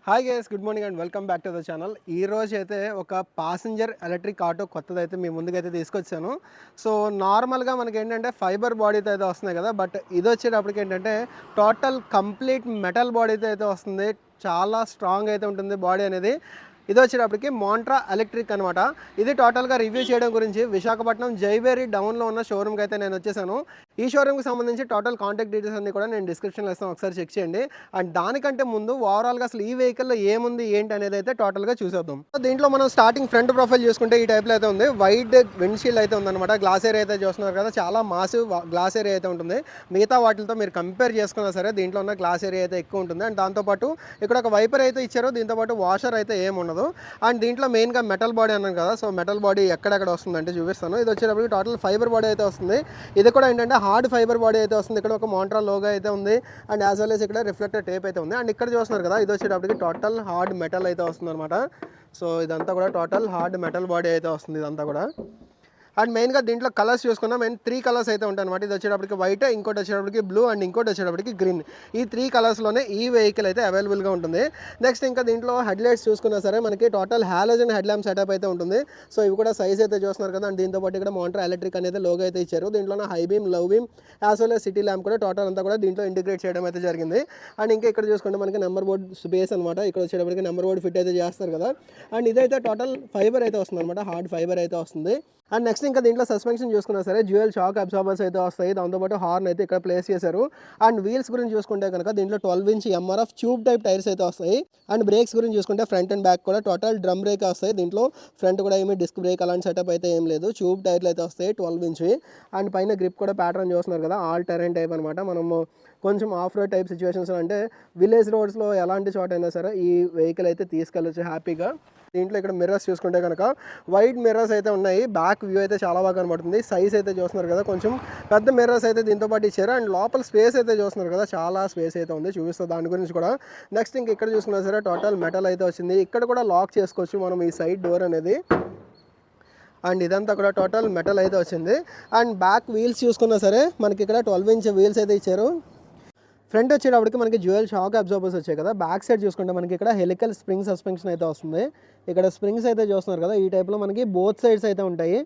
Hi guys, good morning and welcome back to the channel. ఈ రోజు అయితే ఒక పాసింజర్ ఎలక్ట్రిక్ ఆటో కొత్తదైతే మీ ముందుకైతే తీసుకొచ్చాను. సో నార్మల్గా మనకి ఏంటంటే ఫైబర్ బాడీతో అయితే వస్తున్నాయి కదా, బట్ ఇది వచ్చేటప్పటికి ఏంటంటే టోటల్ కంప్లీట్ మెటల్ బాడీతో అయితే వస్తుంది. చాలా స్ట్రాంగ్ అయితే ఉంటుంది బాడీ అనేది. ఇది వచ్చేటప్పటికి మోంట్రా ఎలక్ట్రిక్ అనమాట. ఇది టోటల్గా రివ్యూ చేయడం గురించి విశాఖపట్నం జైవేరీ డౌన్లో ఉన్న షోరూమ్కి అయితే నేను వచ్చేసాను. ఈ షోరూమ్కి సంబంధించి టోటల్ కాంటాక్ట్ డీటెయిల్స్ అన్ని కూడా నేను డిస్క్రిప్షన్లో ఇస్తాను, ఒకసారి చెక్ చేయండి. అండ్ దానికంటే ముందు ఓవరాల్గా అసలు ఈ వెహికల్లో ఏముంది ఏంటి అనేది అయితే టోటల్గా చూసేద్దాం. దీంట్లో మనం స్టార్టింగ్ ఫ్రంట్ ప్రొఫైల్ చూసుకుంటే ఈ టైప్లో అయితే ఉంది. వైడ్ విండ్షీల్డ్ అయితే ఉందన్నమాట. గ్లాస్ ఏరియా అయితే చూస్తున్నారు కదా, చాలా మాసివ్ గ్లాస్ ఏరియా అయితే ఉంటుంది. మిగతా వాటితో మీరు కంపేర్ చేసుకున్నా సరే దీంట్లో ఉన్న గ్లాస్ ఏరియా అయితే ఎక్కువ ఉంటుంది. అండ్ దాంతోపాటు ఇక్కడ ఒక వైపర్ అయితే ఇచ్చారు, దీంతోపాటు వాషర్ అయితే ఏముండదు. అండ్ దీంట్లో మెయిన్గా మెటల్ బాడీ అన్నాను కదా, సో మెటల్ బాడీ ఎక్కడెక్కడ వస్తుందంటే చూపిస్తాను. ఇది వచ్చేటప్పటికి టోటల్ ఫైబర్ బాడీ అయితే వస్తుంది. ఇది కూడా ఏంటంటే హార్డ్ ఫైబర్ బాడీ అయితే వస్తుంది. ఇక్కడ ఒక మోంట్రా లోగో అయితే ఉంది. అండ్ యాజ్ వెల్ as ఇక్కడ రిఫ్లెక్టర్ టేప్ అయితే ఉంది. అండ్ ఇక్కడ చూస్తున్నారు కదా, ఇది వచ్చేటప్పటికి టోటల్ హార్డ్ మెటల్ అయితే వస్తుంది అనమాట. సో ఇదంతా కూడా టోటల్ హార్డ్ మెటల్ బాడీ అయితే వస్తుంది ఇదంతా కూడా. అండ్ మెయిన్గా దీంట్లో కలర్స్ చూసుకున్నా 3 కలర్స్ అయితే ఉంటాయి అనమాట. ఇది వచ్చేటప్పటికి వైట్, ఇంకోటి వచ్చేటప్పటికి బ్లూ, అండ్ ఇంకోటి వచ్చేటప్పటికి గ్రీన్. ఈ 3 కలర్స్లోనే ఈ వెహికల్ అయితే అవైలబుల్గా ఉంటుంది. నెక్స్ట్ ఇంకా దీంట్లో హెడ్లైట్స్ చూసుకున్నా సరే మనకి total halogen head lamp setup అయితే ఉంటుంది. సో ఇవి కూడా సైజ్ అయితే చూస్తున్నారు కదా. అండ్ దీంతోపాటు ఇక్కడ మోంట్రా ఎలక్ట్రిక్ అనేది లోగో అయితే ఇచ్చారు. దీంట్లోనే high beam, love beam, as well as city lamp కూడా టోటల్ అంతా కూడా దీంట్లో ఇంటిగ్రేట్ చేయడం అయితే జరిగింది. అండ్ ఇంకా ఇక్కడ చూసుకుంటే మనకి నెంబర్ బోర్డ్ స్పేస్ అనమాట. ఇక్కడ వచ్చేటప్పటికి నెంబర్ బోర్డ్ ఫిట్ అయితే చేస్తారు కదా. అండ్ ఇదైతే టోటల్ ఫైబర్ అయితే వస్తుంది అనమాట, హార్డ్ ఫైబర్ అయితే వస్తుంది. అండ్ నెక్స్ట్ ఇంకా దీంట్లో సస్పెన్షన్ చూసుకున్నా సరే డ్యూయల్ షాక్ అబ్సార్బర్స్ అయితే వస్తాయి. దాంతోపాటు హార్న్ అయితే ఇక్కడ ప్లేస్ చేశారు. అండ్ వీల్స్ గురించి చూసుకుంటే కనుక దీంట్లో 12 inch MRF tube type tyres అయితే వస్తాయి. అండ్ బ్రేక్స్ గురించి చూసుకుంటే ఫ్రంట్ అండ్ బ్యాక్ కూడా టోటల్ డ్రమ్ బ్రేక్ వస్తాయి. దీంట్లో ఫ్రంట్ కూడా ఏమి డిస్క్ బ్రేక్ అలాంటి సెటప్ అయితే ఏం లేదు. ట్యూబ్ టైర్లు అయితే వస్తాయి 12 ఇంచ్. అండ్ పైన గ్రిప్ కూడా ప్యాటర్న్ చూస్తున్నారు కదా, ఆల్ టెరైన్ టైప్ అనమాట. మనము కొంచెం ఆఫ్ రోడ్ టైప్ సిచ్యువేషన్స్ అంటే విలేజ్ రోడ్స్లో ఎలాంటి చోట అయినా సరే ఈ వెహికల్ అయితే తీసుకెళ్ళచ్చు హ్యాపీగా. దీంట్లో ఇక్కడ మిర్రర్స్ చూసుకుంటే కనుక వైడ్ మిర్రర్స్ అయితే ఉన్నాయి. బ్యాక్ వ్యూ అయితే చాలా బాగా కనబడుతుంది. సైజ్ అయితే చూస్తున్నారు కదా, కొంచెం పెద్ద మిర్రర్స్ అయితే దీంతో పాటు ఇచ్చారు. అండ్ లోపల స్పేస్ అయితే చూస్తున్నారు కదా, చాలా స్పేస్ అయితే ఉంది, చూపిస్తుంది దాని గురించి కూడా. నెక్స్ట్ ఇంక ఇక్కడ చూసుకున్నా సరే టోటల్ మెటల్ అయితే వచ్చింది. ఇక్కడ కూడా లాక్ చేసుకోవచ్చు మనం ఈ సైడ్ డోర్ అనేది. అండ్ ఇదంతా కూడా టోటల్ మెటల్ అయితే వచ్చింది. అండ్ బ్యాక్ వీల్స్ చూసుకున్నా సరే మనకి ఇక్కడ 12 ఇంచ్ వీల్స్ అయితే ఇచ్చారు. ఫ్రంట్ వచ్చేటప్పటికి మనకి డ్యూయల్ షాక్ అబ్జార్బర్స్ వచ్చాయి కదా. బ్యాక్ సైడ్ చూసుకుంటే మనకి ఇక్కడ హెలికల్ స్ప్రింగ్ సస్పెన్షన్ అయితే వస్తుంది. ఇక్కడ స్ప్రింగ్స్ అయితే చూస్తున్నారు కదా, ఈ టైప్లో మనకి బోత్ సైడ్స్ అయితే ఉంటాయి.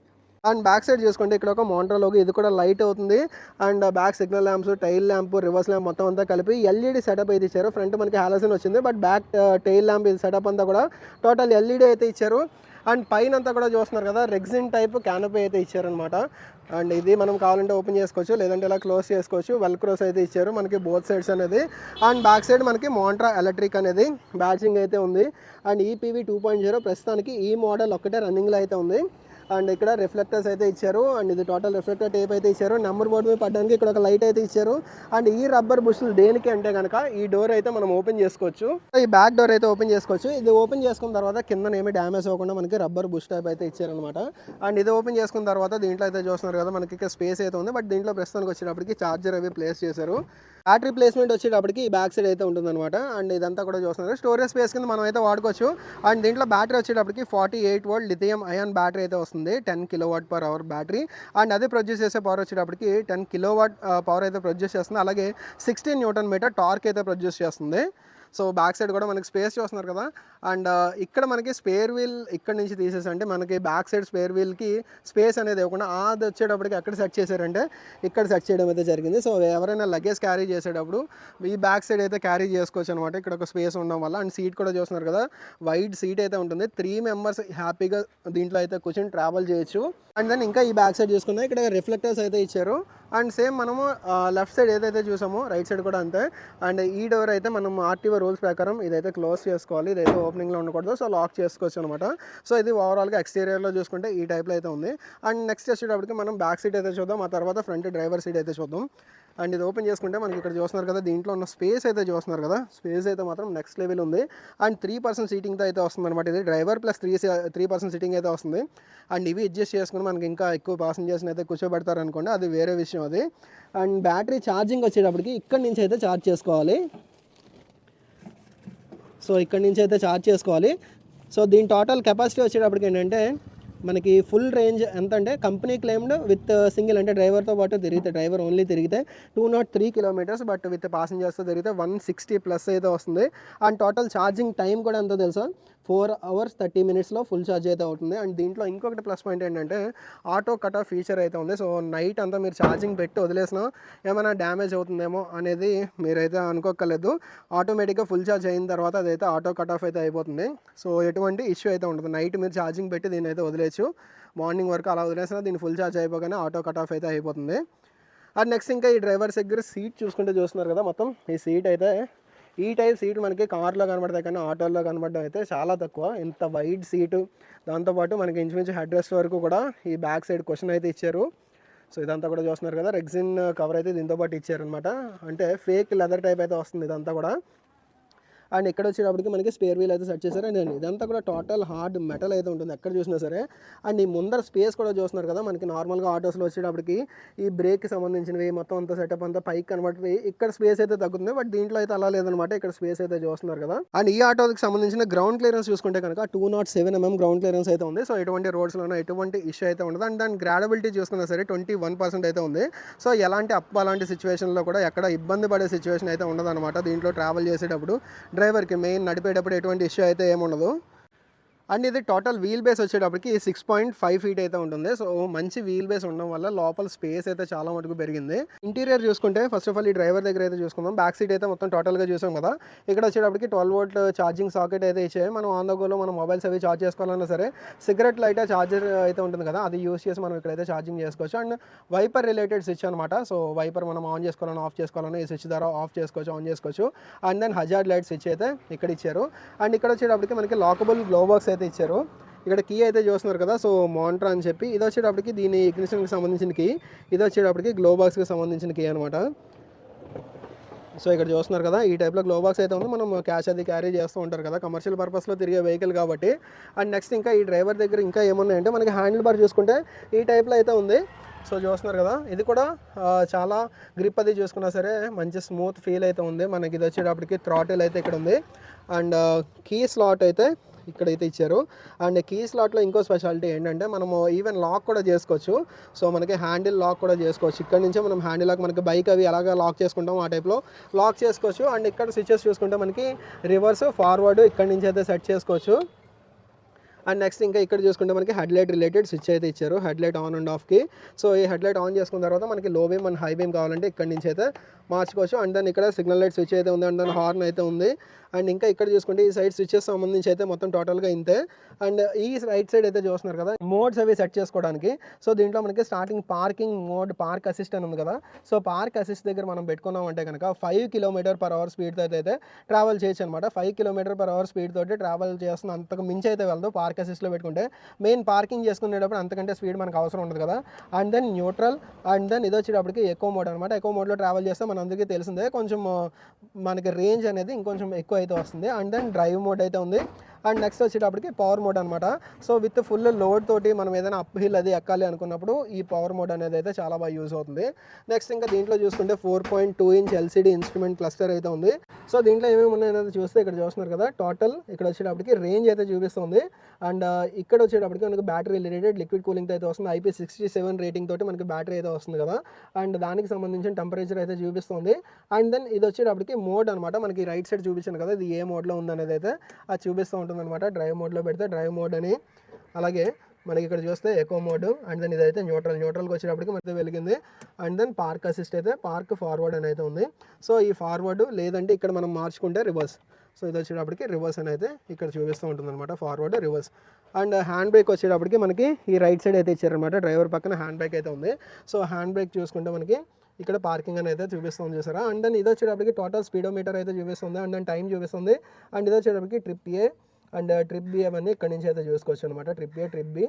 అండ్ బ్యాక్ సైడ్ చూసుకుంటే ఇక్కడ ఒక మోంట్రా లోగో, ఇది కూడా లైట్ అవుతుంది. And back signal lamps, tail lamp, reverse lamp మొత్తం అంతా కలిపి LED సెటప్ అయితే ఇచ్చారు. ఫ్రంట్ మనకి హాలోజన్ వచ్చింది, but back tail lamp setup అంతా కూడా టోటల్ LED అయితే ఇచ్చారు. అండ్ పైన అంతా కూడా చూస్తున్నారు కదా, రెగ్జిన్ టైప్ క్యానపీ అయితే ఇచ్చారనమాట. అండ్ ఇది మనం కావాలంటే ఓపెన్ చేసుకోవచ్చు, లేదంటే ఇలా క్లోజ్ చేసుకోవచ్చు. వెల్క్రోస్ అయితే ఇచ్చారు మనకి బోత్ సైడ్స్ అనేది. అండ్ బ్యాక్ సైడ్ మనకి మోంట్రా ఎలక్ట్రిక్ అనేది బ్యాచింగ్ అయితే ఉంది. అండ్ EPV 2.0 ప్రస్తుతానికి ఈ మోడల్ ఒక్కటే రన్నింగ్లో అయితే ఉంది. అండ్ ఇక్కడ రిఫ్లెక్టర్స్ అయితే ఇచ్చారు. అండ్ ఇది టోటల్ రిఫ్లెక్టర్ టేప్ అయితే ఇచ్చారు. నెంబర్ బోర్డు మీద పడడానికి ఇక్కడ ఒక లైట్ అయితే ఇచ్చారు. అండ్ ఈ రబ్బర్ బుష్లు దేనికి అంటే కనుక ఈ డోర్ అయితే మనం ఓపెన్ చేసుకోవచ్చు. ఈ బ్యాక్ డోర్ అయితే ఓపెన్ చేసుకోవచ్చు. ఇది ఓపెన్ చేసుకున్న తర్వాత కింద ఏమి డ్యామేజ్ అవ్వకుండా మనకి రబ్బర్ బుష్ టైప్ అయితే ఇచ్చారనమాట. అండ్ ఇది ఓపెన్ చేసుకున్న తర్వాత దీంట్లో అయితే చూస్తున్నారు కదా మనకి ఇక్కడ స్పేస్ అయితే ఉంది. బట్ దీంట్లో ప్రస్తుతానికి వచ్చేటప్పటికి చార్జర్ అవి ప్లేస్ చేశారు. బ్యాటరీ ప్లేస్మెంట్ వచ్చేటప్పటికి ఈ బ్యాక్ సైడ్ అయితే ఉంటుందన్నమాట. అండ్ ఇదంతా కూడా చూస్తున్నారు స్టోరేజ్ స్పేస్ కింద మనం అయితే వాడుకోవచ్చు. అండ్ దీంట్లో బ్యాటరీ వచ్చేటప్పటికి 48 వోల్ట్ లిథియం అయాన్ బ్యాటరీ అయితే వస్తుంది, 10 kWh బ్యాటరీ. అండ్ అది ప్రొడ్యూస్ చేసే పవర్ వచ్చేటప్పటికి 10 kW పవర్ అయితే ప్రొడ్యూస్ చేస్తుంది. అలాగే 16 Nm టార్క్ అయితే ప్రొడ్యూస్ చేస్తుంది. సో బ్యాక్ సైడ్ కూడా మనకి స్పేస్ చూస్తున్నారు కదా. అండ్ ఇక్కడ మనకి స్పేర్ వీల్ ఇక్కడ నుంచి తీసేసి అంటే మనకి బ్యాక్ సైడ్ స్పేర్ వీల్కి స్పేస్ అనేది ఇవ్వకుండా అది వచ్చేటప్పటికి ఎక్కడ సెట్ చేశారంటే ఇక్కడ సెట్ చేయడం అయితే జరిగింది. సో ఎవరైనా లగేజ్ క్యారీ చేసేటప్పుడు ఈ బ్యాక్ సైడ్ అయితే క్యారీ చేసుకోవచ్చు అనమాట, ఇక్కడ ఒక స్పేస్ ఉండడం వల్ల. అండ్ సీట్ కూడా చూస్తున్నారు కదా, వైడ్ సీట్ అయితే ఉంటుంది. 3 మెంబర్స్ హ్యాపీగా దీంట్లో అయితే కూర్చొని ట్రావెల్ చేయొచ్చు. అండ్ దెన్ ఇంకా ఈ బ్యాక్ సైడ్ చూసుకున్నా ఇక్కడ రిఫ్లెక్టర్స్ అయితే ఇచ్చారు. అండ్ సేమ్ మనము లెఫ్ట్ సైడ్ ఏదైతే చూసామో రైట్ సైడ్ కూడా అంతే. అండ్ ఈ డోర్ అయితే మనం RTO రూల్స్ ప్రకారం ఇదైతే క్లోజ్ చేసుకోవాలి, ఇదైతే ఓపెనింగ్లో ఉండకూడదు. సో లాక్ చేసుకోవచ్చు అనమాట. సో ఇది ఓవరాల్గా ఎక్స్టీరియర్లో చూసుకుంటే ఈ టైప్లో అయితే ఉంది. అండ్ నెక్స్ట్ వచ్చేటప్పటికి మనం బ్యాక్ సీట్ అయితే చూద్దాం, ఆ తర్వాత ఫ్రంట్ డ్రైవర్ సీట్ అయితే చూద్దాం. అండ్ ఇది ఓపెన్ చేసుకుంటే మనకి ఇక్కడ చూస్తున్నారు కదా, దీంట్లో ఉన్న స్పేస్ అయితే చూస్తున్నారు కదా, స్పేస్ అయితే మాత్రం నెక్స్ట్ లెవెల్ ఉంది. అండ్ 3% సీటింగ్తో అయితే వస్తుంది అనమాట. ఇది డ్రైవర్ ప్లస్ 3% సీటింగ్ అయితే వస్తుంది. అండ్ ఇవి అడ్జస్ట్ చేసుకుని మనకి ఇంకా ఎక్కువ ప్యాసింజర్స్ని అయితే కూర్చోబెడతారు అనుకోండి, అది వేరే విషయం అది. అండ్ బ్యాటరీ ఛార్జింగ్ వచ్చేటప్పటికి ఇక్కడి నుంచి అయితే ఛార్జ్ చేసుకోవాలి. సో ఇక్కడి నుంచి అయితే ఛార్జ్ చేసుకోవాలి. సో దీని టోటల్ కెపాసిటీ వచ్చేటప్పటికి ఏంటంటే మనకి ఫుల్ రేంజ్ ఎంత అంటే కంపెనీ క్లెయిమ్డ్ విత్ సింగిల్ అంటే డ్రైవర్తో పాటు తిరిగితే డ్రైవర్ ఓన్లీ తిరిగితే 203 కిలోమీటర్స్, బట్ విత్ ప్యాసింజర్స్తో తిరిగితే 160 ప్లస్ అయితే వస్తుంది. అండ్ టోటల్ ఛార్జింగ్ టైం కూడా ఎంతో తెలుసా, 4 hours 30 minutesలో ఫుల్ ఛార్జ్ అయితే అవుతుంది. అండ్ దీంట్లో ఇంకొకటి ప్లస్ పాయింట్ ఏంటంటే ఆటో కట్ ఆఫ్ ఫీచర్ అయితే ఉంది. సో నైట్ అంతా మీరు ఛార్జింగ్ పెట్టి వదిలేసినా ఏమైనా డ్యామేజ్ అవుతుందేమో అనేది మీరైతే అనుకోక్కర్లేదు. ఆటోమేటిక్గా ఫుల్ ఛార్జ్ అయిన తర్వాత అదైతే ఆటో కట్ ఆఫ్ అయితే అయిపోతుంది. సో ఎటువంటి ఇష్యూ అయితే ఉండదు. నైట్ మీరు ఛార్జింగ్ పెట్టి దీన్ని అయితే వదిలేయచ్చు. మార్నింగ్ వరకు అలా వదిలేసినా దీన్ని ఫుల్ ఛార్జ్ అయిపోగానే ఆటో కట్ ఆఫ్ అయితే అయిపోతుంది. అండ్ నెక్స్ట్ ఇంకా ఈ డ్రైవర్స్ దగ్గర సీట్ చూస్తున్నారు కదా, మొత్తం ఈ సీట్ అయితే ఈ టైప్ సీట్ మనకి కార్లో కనబడతాయి కానీ ఆటోల్లో కనబడడం అయితే చాలా తక్కువ. ఇంత వైడ్ సీటు, దాంతోపాటు మనకి ఇంచుమించు హెడ్ రెస్ట్ వరకు కూడా ఈ బ్యాక్ సైడ్ క్వశ్చన్ అయితే ఇచ్చారు. సో ఇదంతా కూడా చూస్తున్నారు కదా, రెగ్జిన్ కవర్ అయితే దీంతో పాటు ఇచ్చారనమాట. అంటే ఫేక్ లెదర్ టైప్ అయితే వస్తుంది ఇదంతా కూడా. అండ్ ఇక్కడ వచ్చేటప్పటికి మనకి స్పేర్ వీల్ అయితే సెట్ చేశారు. అండ్ ఇదంతా కూడా టోటల్ హార్డ్ మెటల్ అయితే ఉంటుంది ఎక్కడ చూసినా సరే. అండ్ ఈ ముందర స్పేస్ కూడా చూస్తున్నారు కదా, మనకి నార్మల్గా ఆటోస్లో వచ్చేటప్పటికి ఈ బ్రేక్కి సంబంధించినవి మొత్తం అంతా సెటప్ అంతా పైకి కనబడుతుంది. ఇక్కడ స్పేస్ అయితే తగ్గుతుంది, బట్ దీంట్లో అయితే అలా లేదనమాట. ఇక్కడ స్పేస్ అయితే చూస్తున్నారు కదా. అండ్ ఈ ఆటోకి సంబంధించిన గ్రౌండ్ క్లియరెన్స్ చూసుకుంటే కనుక 207 mm గ్రౌండ్ క్లియరెన్స్ అయితే ఉంది. సో ఎటువంటి రోడ్స్లోనూ ఎటువంటి ఇష్యూ అయితే ఉండదు. అండ్ దాని గ్రాడబిలిటీ చూసుకున్నా సరే 21% అయితే ఉంది. సో ఎలాంటి అలాంటి సిచ్యువేషన్లో కూడా ఎక్కడ ఇబ్బంది పడే సిచ్యువేషన్ అయితే ఉండదు అనమాట. దీంట్లో ట్రావెల్ చేసేటప్పుడు డ్రైవర్కి మెయిన్ నడిపేటప్పుడు ఎటువంటి ఇష్యూ అయితే ఏముండదు. అండ్ ఇది టోటల్ వీల్ బేస్ వచ్చేటప్పటికి 6.5 feet అయితే ఉంటుంది. సో మంచి వీల్ బేస్ ఉండడం వల్ల లోపల స్పేస్ అయితే చాలా మటుకు పెరిగింది. ఇంటీరియర్ చూసుకుంటే ఫస్ట్ ఆఫ్ ఆల్ ఈ డ్రైవర్ దగ్గర అయితే చూసుకుందాం. బ్యాక్ సీట్ అయితే మొత్తం టోటల్గా చూసాం కదా. ఇక్కడ వచ్చేటప్పటికి 12 volt ఛార్జింగ్ సాకెట్ అయితే ఇచ్చాయి. మనం ఆన్ ద గోలో మనం మొబైల్స్ అవి ఛార్జ్ చేసుకోవాలన్నా సరే సిగరెట్ లైట్ ఛార్జర్ అయితే ఉంటుంది కదా, అది యూస్ చేసి మనం ఇక్కడైతే ఛార్జింగ్ చేసుకోవచ్చు. అండ్ వైపర్ రిలేటెడ్ స్విచ్ అనమాట. సో వైపర్ మనం ఆన్ చేసుకోవాలన్నా ఆఫ్ చేసుకోవాలన్నా ఈ స్విచ్ ద్వారా ఆఫ్ చేసుకోవచ్చు, ఆన్ చేసుకోవచ్చు. And then hazard light switch అయితే ఇక్కడ ఇచ్చారు. అండ్ ఇక్కడ వచ్చేటప్పటికి మనకి లాకబుల్ గ్లో బాక్స్ అయితే ఇచ్చారు. ఇక్కడ కీ అయితే చూస్తున్నారు కదా, సో మోంట్రా అని చెప్పి. ఇది వచ్చేటప్పటికి దీని ఇగ్నిషన్కి సంబంధించిన కీ, ఇది వచ్చేటప్పటికి గ్లో బాక్స్కి సంబంధించిన కీ అనమాట. సో ఇక్కడ చూస్తున్నారు కదా, ఈ టైప్లో గ్లో బాక్స్ అయితే ఉంది. మనం క్యాష్ అది క్యారీ చేస్తూ ఉంటారు కదా, కమర్షియల్ పర్పస్లో తిరిగే వెహికల్ కాబట్టి. అండ్ నెక్స్ట్ ఇంకా ఈ డ్రైవర్ దగ్గర ఇంకా ఏమున్నాయంటే మనకి హ్యాండిల్ బార్ చూసుకుంటే ఈ టైప్లో అయితే ఉంది. సో చూస్తున్నారు కదా, ఇది కూడా చాలా గ్రిప్ అది చూసుకున్నా సరే మంచి స్మూత్ ఫీల్ అయితే ఉంది. మనకి ఇది వచ్చేటప్పటికి థ్రాటిల్ అయితే ఇక్కడ ఉంది. అండ్ కీ స్లాట్ అయితే ఇక్కడైతే ఇచ్చారు. అండ్ కీ స్లాట్లో ఇంకో స్పెషాలిటీ ఏంటంటే మనము ఈవెన్ లాక్ కూడా చేసుకోవచ్చు. సో మనకి హ్యాండిల్ లాక్ కూడా చేసుకోవచ్చు. ఇక్కడ నుంచే మనం హ్యాండిల్ లాక్, మనకి బైక్ అవి అలాగా లాక్ చేసుకుంటాం ఆ టైప్లో లాక్ చేసుకోవచ్చు. అండ్ ఇక్కడ స్విచెస్ చూసుకుంటే మనకి రివర్స్ ఫార్వర్డ్ ఇక్కడ నుంచి అయితే సెట్ చేసుకోవచ్చు. అండ్ నెక్స్ట్ ఇంకా ఇక్కడ చూసుకుంటే మనకి హెడ్ లైట్ రిలేటెడ్ స్విచ్ అయితే ఇచ్చారు, హెడ్ లైట్ ఆన్ అండ్ ఆఫ్కి. సో ఈ హెడ్ లైట్ ఆన్ చేసుకున్న తర్వాత మనకి లో బీమ్ అండ్ హై బీమ్ కావాలంటే ఇక్కడ నుంచి అయితే మార్చుకోవచ్చు. అండ్ దాన్ని ఇక్కడ సిగ్నల్ లైట్ స్విచ్ అయితే ఉంది, అండ్ దాని హార్న్ అయితే ఉంది. అండ్ ఇంకా ఇక్కడ చూసుకుంటే ఈ సైడ్ స్విచెస్ సంబంధించి అయితే మొత్తం టోటల్గా ఇంతే. అండ్ ఈ రైట్ సైడ్ అయితే చూస్తున్నారు కదా, మోడ్స్ అవి సెట్ చేసుకోవడానికి. సో దీంట్లో మనకి starting parking mode, park assist అని ఉంది కదా. సో పార్క్ అసిస్ట్ దగ్గర మనం పెట్టుకున్నాం అంటే కనుక 5 km/h స్పీడ్తో అయితే ట్రావెల్ చేయొచ్చు అనమాట. 5 km/h స్పీడ్ తోటి ట్రావెల్ చేస్తున్న అంతకు మించి అయితే వెళ్దు పార్క్ అసిస్ట్లో పెట్టుకుంటే. మెయిన్ పార్కింగ్ చేసుకునేటప్పుడు అంతకంటే స్పీడ్ మనకు అవసరం ఉండదు కదా. And then neutral, and then ఇది వచ్చేటప్పటికి ఎకో మోడ్ అనమాట. ఎకో మోడ్లో ట్రావెల్ చేస్తే మన అందరికీ తెలిసిందే కొంచెం మనకి రేంజ్ అనేది ఇంకొంచెం ఎక్కువ అయితే వస్తుంది. అండ్ దెన్ డ్రైవ్ మోడ్ అయితే ఉంది. అండ్ నెక్స్ట్ వచ్చేటప్పటికి పవర్ మోడ్ అనమాట. సో విత్ ఫుల్ లోడ్ తోటి మనం ఏదైనా అప్ హిల్ అది ఎక్కాలి అనుకున్నప్పుడు ఈ పవర్ మోడ్ అనేది అయితే చాలా బాగా యూజ్ అవుతుంది. నెక్స్ట్ ఇంకా దీంట్లో చూసుకుంటే 4.2 inch LCD ఇన్స్ట్రుమెంట్ క్లస్టర్ అయితే ఉంది. సో దీంట్లో ఏమేమి ఉన్నాయనేది చూస్తే ఇక్కడ చూస్తున్నారు కదా, టోటల్ ఇక్కడ వచ్చేటప్పటికి రేంజ్ అయితే చూపిస్తుంది. అండ్ ఇక్కడ వచ్చేటప్పటికి మనకి బ్యాటరీ రిలేటెడ్ లిక్విడ్ కూలింగ్ అయితే వస్తుంది. IP67 రేటింగ్ తోటి మనకి బ్యాటరీ అయితే వస్తుంది కదా. అండ్ దానికి సంబంధించిన టెంపరేచర్ అయితే చూపిస్తుంది. అండ్ దెన్ ఇది వచ్చేటప్పటికి మోడ్ అనమాట. మనకి రైట్ సైడ్ చూపించాను కదా, ఇది ఏ మోడ్లో ఉందనేది అయితే అది చూపిస్తూ ఉంటుంది అనమాట. డ్రైవ్ మోడ్లో పెడితే డ్రైవ్ మోడ్ అని, అలాగే మనకి ఇక్కడ చూస్తే ఎకో మోడ్. అండ్ దెన్ ఇదైతే న్యూట్రల్కి వచ్చేటప్పటికి మనకి వెలిగింది. అండ్ దెన్ పార్క్ అసిస్ట్ అయితే పార్క్ ఫార్వర్డ్ అని అయితే ఉంది. సో ఈ ఫార్వర్డ్ లేదంటే ఇక్కడ మనం మార్చుకుంటే రివర్స్. సో ఇది వచ్చేటప్పటికి రివర్స్ అని అయితే ఇక్కడ చూపిస్తూ ఉంటుంది అనమాట, forward reverse. And hand brake వచ్చేటప్పటికి మనకి ఈ రైట్ సైడ్ అయితే ఇచ్చారనమాట. డ్రైవర్ పక్కన హ్యాండ్ బ్రేక్ అయితే ఉంది. సో హ్యాండ్ బ్రేక్ చూసుకుంటే మనకి ఇక్కడ పార్కింగ్ అని అయితే చూపిస్తుంది చూసారా. అండ్ దెన్ ఇది వచ్చేటప్పటికి టోటల్ స్పీడోమీటర్ అయితే చూపిస్తుంది. అండ్ దెన్ టైం చూపిస్తుంది. అండ్ ఇది వచ్చేటప్పటికి trip A and trip B అవన్నీ ఇక్కడ నుంచి అయితే చూసుకోవచ్చు అనమాట. Trip A, trip B.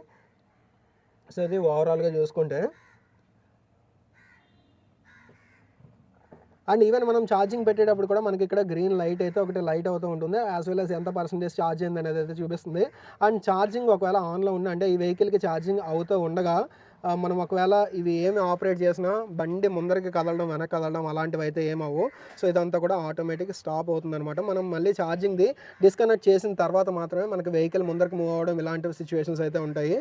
So ఇది ఓవరాల్గా చూసుకుంటే. అండ్ ఈవెన్ మనం ఛార్జింగ్ పెట్టేటప్పుడు కూడా మనకి ఇక్కడ గ్రీన్ లైట్ అయితే ఒకటి లైట్ అవుతూ ఉంటుంది, యాజ్ వెల్ యాజ్ ఎంత పర్సెంటేజ్ ఛార్జ్ అయింది అనేది అయితే చూపిస్తుంది. అండ్ ఛార్జింగ్ ఒకవేళ ఆన్లో ఉండి అంటే ఈ వెహికల్కి ఛార్జింగ్ అవుతూ ఉండగా మనం ఒకవేళ ఇవి ఏమి ఆపరేట్ చేసినా బండి ముందరికి కదలడం వెనక్కి కదలడం అలాంటివి అయితే ఏమవు. సో ఇదంతా కూడా ఆటోమేటిక్ స్టాప్ అవుతుంది అనమాట. మనం మళ్ళీ ఛార్జింగ్ది డిస్కనెక్ట్ చేసిన తర్వాత మాత్రమే మనకి వెహికల్ ముందరికి మూవ్ అవ్వడం ఇలాంటి సిచ్యువేషన్స్ అయితే ఉంటాయి.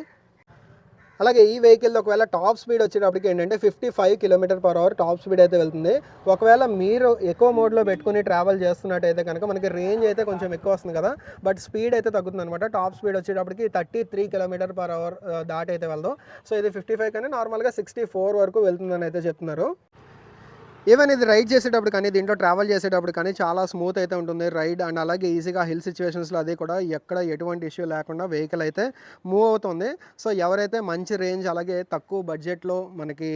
అలాగే ఈ వెహికల్ ఒకవేళ టాప్ స్పీడ్ వచ్చేటప్పటికి ఏంటంటే 55 km/h టాప్ స్పీడ్ అయితే వెళ్తుంది. ఒకవేళ మీరు ఎక్కువ మోడ్లో పెట్టుకుని ట్రావెల్ చేస్తున్నట్టయితే కనుక మనకి రేంజ్ అయితే కొంచెం ఎక్కువ వస్తుంది కదా, బట్ స్పీడ్ అయితే తగ్గుతుంది అనమాట. టాప్ స్పీడ్ వచ్చేటప్పటికి 33 km/h దాటి అయితే వెళ్దాం. సో ఇది 55 కానీ నార్మల్గా 64 వరకు వెళ్తుందని అయితే చెప్తున్నారు. ఈవెన్ ఇది రైడ్ చేసేటప్పుడు కానీ దీంట్లో ట్రావెల్ చేసేటప్పుడు కానీ చాలా స్మూత్ అయితే ఉంటుంది రైడ్. అండ్ అలాగే ఈజీగా హిల్ సిచ్యువేషన్స్లో అది కూడా ఎక్కడ ఎటువంటి ఇష్యూ లేకుండా వెహికల్ అయితే మూవ్ అవుతుంది. సో ఎవరైతే మంచి రేంజ్ అలాగే తక్కువ బడ్జెట్లో మనకి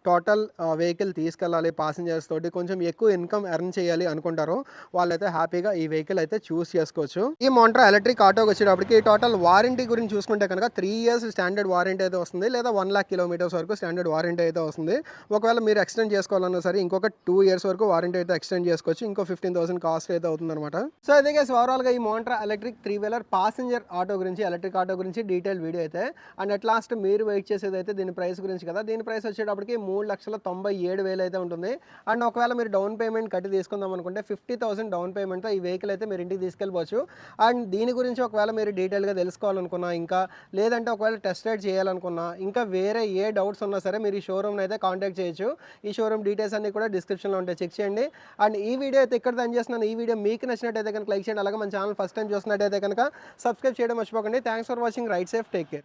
టోటల్ వెహికల్ తీసుకెళ్ళాలి ప్యాసింజర్స్ తోటి, కొంచెం ఎక్కువ ఇన్కమ్ ఎర్న్ చేయాలి అనుకుంటారో వాళ్ళైతే హ్యాపీగా ఈ వెహికల్ అయితే చూస్ చేసుకోవచ్చు. ఈ మోంట్రా ఎలక్ట్రిక్ ఆటోకి వచ్చేటప్పటికి టోటల్ వారంటీ గురించి చూసుకుంటే కనుక 3 years స్టాండర్డ్ వారంటీ అయితే వస్తుంది, లేదా 1 lakh kilometers వరకు స్టాండర్డ్ వారంటీ అయితే వస్తుంది. ఒకవేళ మీరు ఎక్స్టెండ్ చేసుకోవాలన్నా సరే ఇంకొక 2 years వరకు వారంటీ అయితే ఎక్స్టెండ్ చేసుకోవచ్చు. ఇంకో 15,000 కాస్ట్ అయితే అవుతుందన్నమాట. సో అదే గైస్ ఓవరాల్గా ఈ Montra electric 3-wheeler passenger auto గురించి, ఎలక్ట్రిక్ ఆటో గురించి డీటెయిల్ వీడియో అయితే. అండ్ అట్ లాస్ట్ మీరు వెయిట్ చేసేది అయితే దీని ప్రైస్ గురించి కదా. దీని ప్రైస్ వచ్చేటప్పటికి 3,97,000 అయితే ఉంటుంది. అండ్ ఒకవేళ మీరు డౌన్ పేమెంట్ కట్టి తీసుకుందాం అనుకుంటే 50,000 డౌన్ పేమెంట్తో ఈ వెహికల్ అయితే మీరు ఇంటికి తీసుకెళ్ళిపోవచ్చు. అండ్ దీని గురించి ఒకవేళ మీరు డీటెయిల్గా తెలుసుకోవాలనుకున్నా, ఇంకా లేదంటే ఒకవేళ టెస్ట్ రైడ్ చేయాలనుకున్నా, ఇంకా వేరే ఏ డౌట్స్ ఉన్నా సరే మీరు ఈ షోరూమ్ని అయితే కాంటాక్ట్ చేయొచ్చు. ఈ షోరూమ్ డీటెయిల్స్ అన్ని కూడా డిస్క్రిప్షన్లో ఉంటే చెక్ చేయండి. అండ్ ఈ వీడియో అయితే ఇక్కడ దాని చేస్తున్నాను. ఈ వీడియో మీకు నచ్చినట్టయితే కనుక లైక్ చేయండి. అలాగే మన ఛానల్ ఫస్ట్ టైం చూసినట్టయితే కనుక సబ్స్క్రైబ్ చేయడం మర్చిపోకండి. Thanks for watching. Right safe, take care.